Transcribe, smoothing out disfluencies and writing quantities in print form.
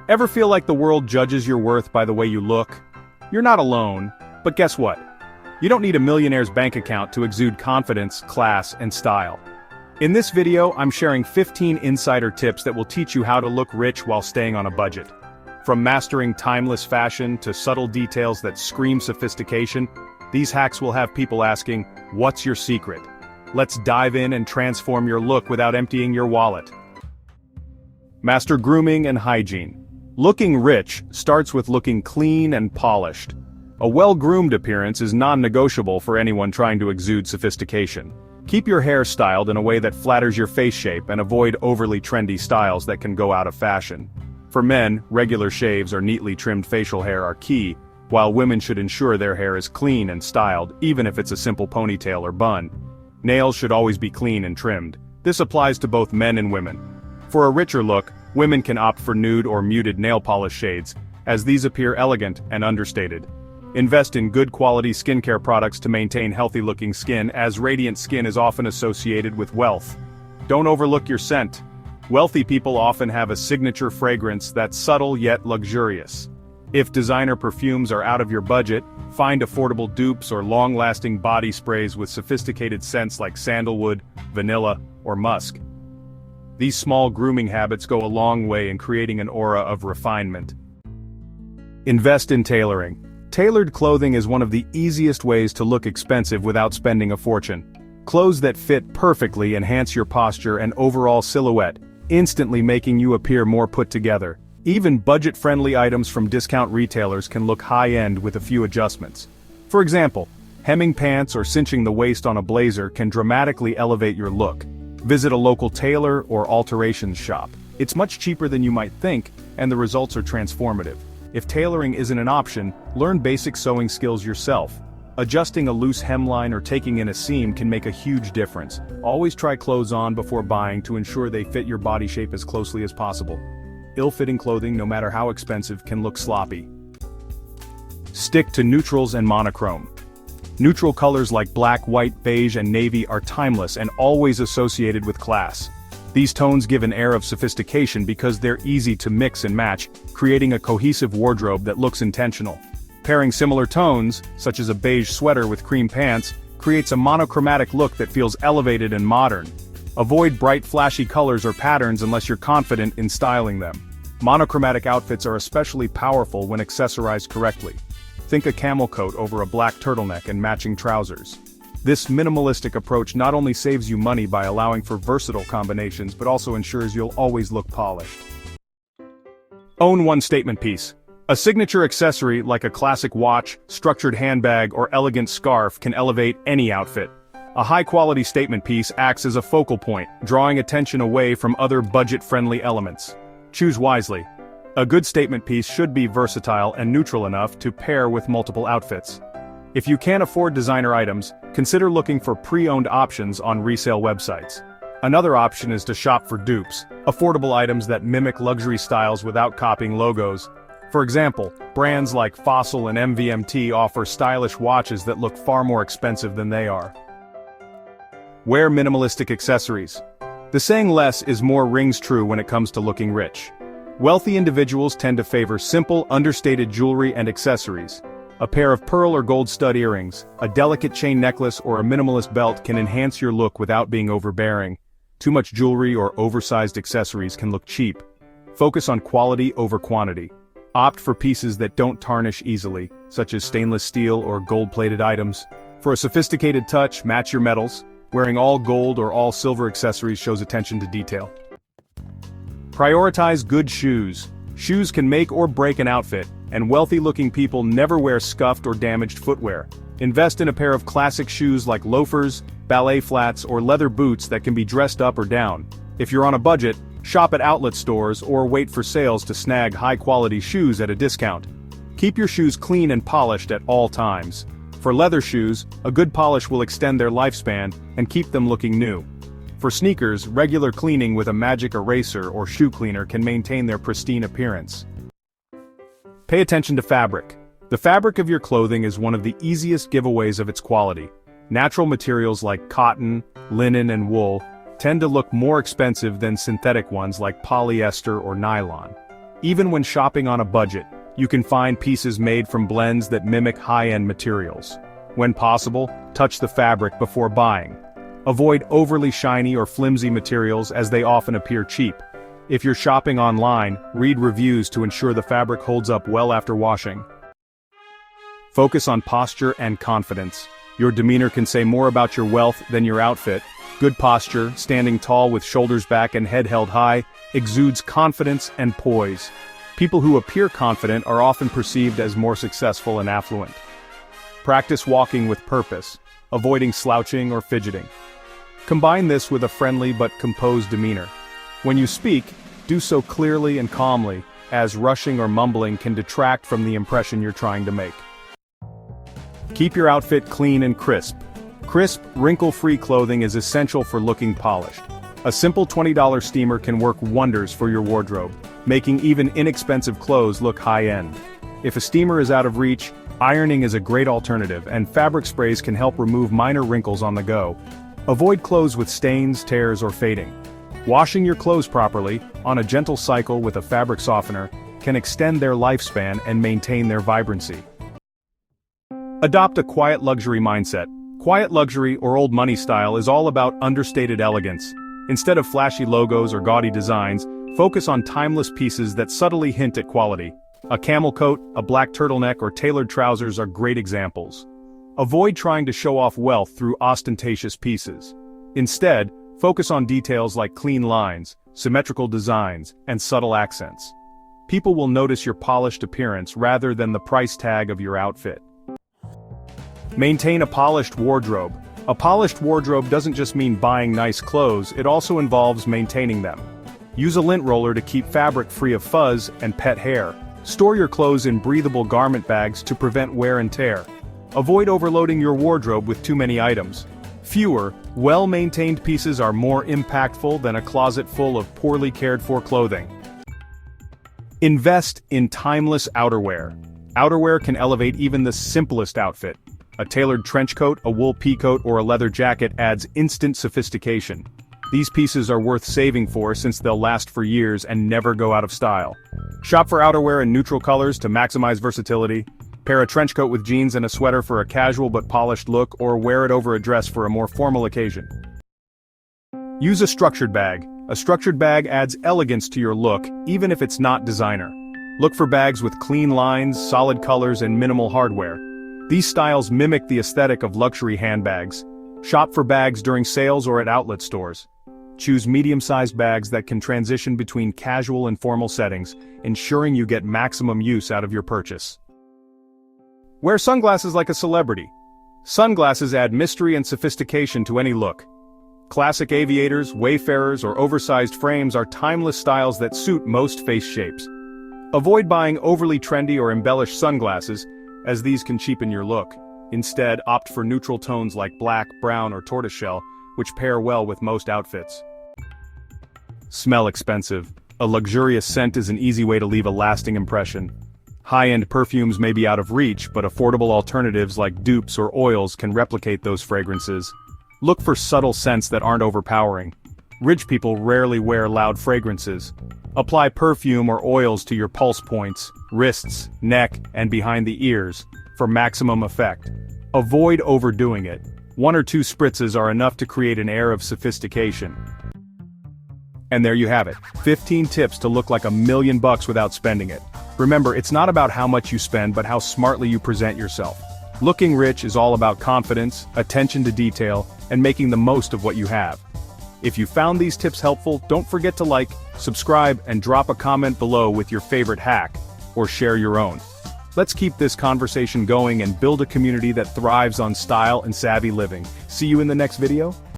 Ever feel like the world judges your worth by the way you look? You're not alone, but guess what? You don't need a millionaire's bank account to exude confidence, class, and style. In this video, I'm sharing 15 insider tips that will teach you how to look rich while staying on a budget. From mastering timeless fashion to subtle details that scream sophistication, these hacks will have people asking, what's your secret? Let's dive in and transform your look without emptying your wallet. Master grooming and hygiene. Looking rich starts with looking clean and polished. A well-groomed appearance is non-negotiable for anyone trying to exude sophistication. Keep your hair styled in a way that flatters your face shape and avoid overly trendy styles that can go out of fashion. For men, regular shaves or neatly trimmed facial hair are key, while women should ensure their hair is clean and styled, even if it's a simple ponytail or bun. Nails should always be clean and trimmed. This applies to both men and women. For a richer look, women can opt for nude or muted nail polish shades, as these appear elegant and understated. Invest in good quality skincare products to maintain healthy-looking skin, as radiant skin is often associated with wealth. Don't overlook your scent. Wealthy people often have a signature fragrance that's subtle yet luxurious. If designer perfumes are out of your budget, find affordable dupes or long-lasting body sprays with sophisticated scents like sandalwood, vanilla, or musk. These small grooming habits go a long way in creating an aura of refinement. Invest in tailoring. Tailored clothing is one of the easiest ways to look expensive without spending a fortune. Clothes that fit perfectly enhance your posture and overall silhouette, instantly making you appear more put together. Even budget-friendly items from discount retailers can look high-end with a few adjustments. For example, hemming pants or cinching the waist on a blazer can dramatically elevate your look. Visit a local tailor or alterations shop. It's much cheaper than you might think, and the results are transformative. If tailoring isn't an option, learn basic sewing skills yourself. Adjusting a loose hemline or taking in a seam can make a huge difference. Always try clothes on before buying to ensure they fit your body shape as closely as possible. Ill-fitting clothing, no matter how expensive, can look sloppy. Stick to neutrals and monochrome. Neutral colors like black, white, beige, and navy are timeless and always associated with class. These tones give an air of sophistication because they're easy to mix and match, creating a cohesive wardrobe that looks intentional. Pairing similar tones, such as a beige sweater with cream pants, creates a monochromatic look that feels elevated and modern. Avoid bright flashy colors or patterns unless you're confident in styling them. Monochromatic outfits are especially powerful when accessorized correctly. Think a camel coat over a black turtleneck and matching trousers. This minimalistic approach not only saves you money by allowing for versatile combinations but also ensures you'll always look polished. Own one statement piece. A signature accessory like a classic watch, structured handbag, or elegant scarf can elevate any outfit. A high-quality statement piece acts as a focal point, drawing attention away from other budget-friendly elements. Choose wisely. A good statement piece should be versatile and neutral enough to pair with multiple outfits. If you can't afford designer items, consider looking for pre-owned options on resale websites. Another option is to shop for dupes, affordable items that mimic luxury styles without copying logos. For example, brands like Fossil and MVMT offer stylish watches that look far more expensive than they are. Wear minimalistic accessories. The saying less is more rings true when it comes to looking rich. Wealthy individuals tend to favor simple, understated jewelry and accessories. A pair of pearl or gold stud earrings, a delicate chain necklace, or a minimalist belt can enhance your look without being overbearing. Too much jewelry or oversized accessories can look cheap. Focus on quality over quantity. Opt for pieces that don't tarnish easily, such as stainless steel or gold-plated items. For a sophisticated touch, match your metals. Wearing all gold or all silver accessories shows attention to detail. Prioritize good shoes. Shoes can make or break an outfit, and wealthy-looking people never wear scuffed or damaged footwear. Invest in a pair of classic shoes like loafers, ballet flats, or leather boots that can be dressed up or down. If you're on a budget, shop at outlet stores or wait for sales to snag high-quality shoes at a discount. Keep your shoes clean and polished at all times. For leather shoes, a good polish will extend their lifespan and keep them looking new. For sneakers, regular cleaning with a magic eraser or shoe cleaner can maintain their pristine appearance. Pay attention to fabric. The fabric of your clothing is one of the easiest giveaways of its quality. Natural materials like cotton, linen, and wool tend to look more expensive than synthetic ones like polyester or nylon. Even when shopping on a budget, you can find pieces made from blends that mimic high-end materials. When possible, touch the fabric before buying. Avoid overly shiny or flimsy materials as they often appear cheap. If you're shopping online, read reviews to ensure the fabric holds up well after washing. Focus on posture and confidence. Your demeanor can say more about your wealth than your outfit. Good posture, standing tall with shoulders back and head held high, exudes confidence and poise. People who appear confident are often perceived as more successful and affluent. Practice walking with purpose, avoiding slouching or fidgeting. Combine this with a friendly but composed demeanor. When you speak, do so clearly and calmly, as rushing or mumbling can detract from the impression you're trying to make. Keep your outfit clean and crisp. Crisp, wrinkle-free clothing is essential for looking polished. A simple $20 steamer can work wonders for your wardrobe, making even inexpensive clothes look high-end. If a steamer is out of reach, ironing is a great alternative, and fabric sprays can help remove minor wrinkles on the go. Avoid clothes with stains, tears, or fading. Washing your clothes properly, on a gentle cycle with a fabric softener, can extend their lifespan and maintain their vibrancy. Adopt a quiet luxury mindset. Quiet luxury or old money style is all about understated elegance. Instead of flashy logos or gaudy designs, focus on timeless pieces that subtly hint at quality. A camel coat, a black turtleneck, or tailored trousers are great examples. Avoid trying to show off wealth through ostentatious pieces. Instead, focus on details like clean lines, symmetrical designs, and subtle accents. People will notice your polished appearance rather than the price tag of your outfit. Maintain a polished wardrobe. A polished wardrobe doesn't just mean buying nice clothes, it also involves maintaining them. Use a lint roller to keep fabric free of fuzz and pet hair. Store your clothes in breathable garment bags to prevent wear and tear. Avoid overloading your wardrobe with too many items. Fewer, well-maintained pieces are more impactful than a closet full of poorly cared-for clothing. Invest in timeless outerwear. Outerwear can elevate even the simplest outfit. A tailored trench coat, a wool peacoat, or a leather jacket adds instant sophistication. These pieces are worth saving for since they'll last for years and never go out of style. Shop for outerwear in neutral colors to maximize versatility. Pair a trench coat with jeans and a sweater for a casual but polished look, or wear it over a dress for a more formal occasion. Use a structured bag. A structured bag adds elegance to your look, even if it's not designer. Look for bags with clean lines, solid colors, and minimal hardware. These styles mimic the aesthetic of luxury handbags. Shop for bags during sales or at outlet stores. Choose medium-sized bags that can transition between casual and formal settings, ensuring you get maximum use out of your purchase. Wear sunglasses like a celebrity. Sunglasses add mystery and sophistication to any look. Classic aviators, wayfarers, or oversized frames are timeless styles that suit most face shapes. Avoid buying overly trendy or embellished sunglasses, as these can cheapen your look. Instead, opt for neutral tones like black, brown, or tortoiseshell, which pair well with most outfits. Smell expensive. A luxurious scent is an easy way to leave a lasting impression. High-end perfumes may be out of reach, but affordable alternatives like dupes or oils can replicate those fragrances. Look for subtle scents that aren't overpowering. Rich people rarely wear loud fragrances. Apply perfume or oils to your pulse points, wrists, neck, and behind the ears, for maximum effect. Avoid overdoing it. 1 or 2 spritzes are enough to create an air of sophistication. And there you have it, 15 tips to look like $1 million without spending it. Remember, it's not about how much you spend but how smartly you present yourself. Looking rich is all about confidence, attention to detail, and making the most of what you have. If you found these tips helpful, don't forget to like, subscribe, and drop a comment below with your favorite hack, or share your own. Let's keep this conversation going and build a community that thrives on style and savvy living. See you in the next video.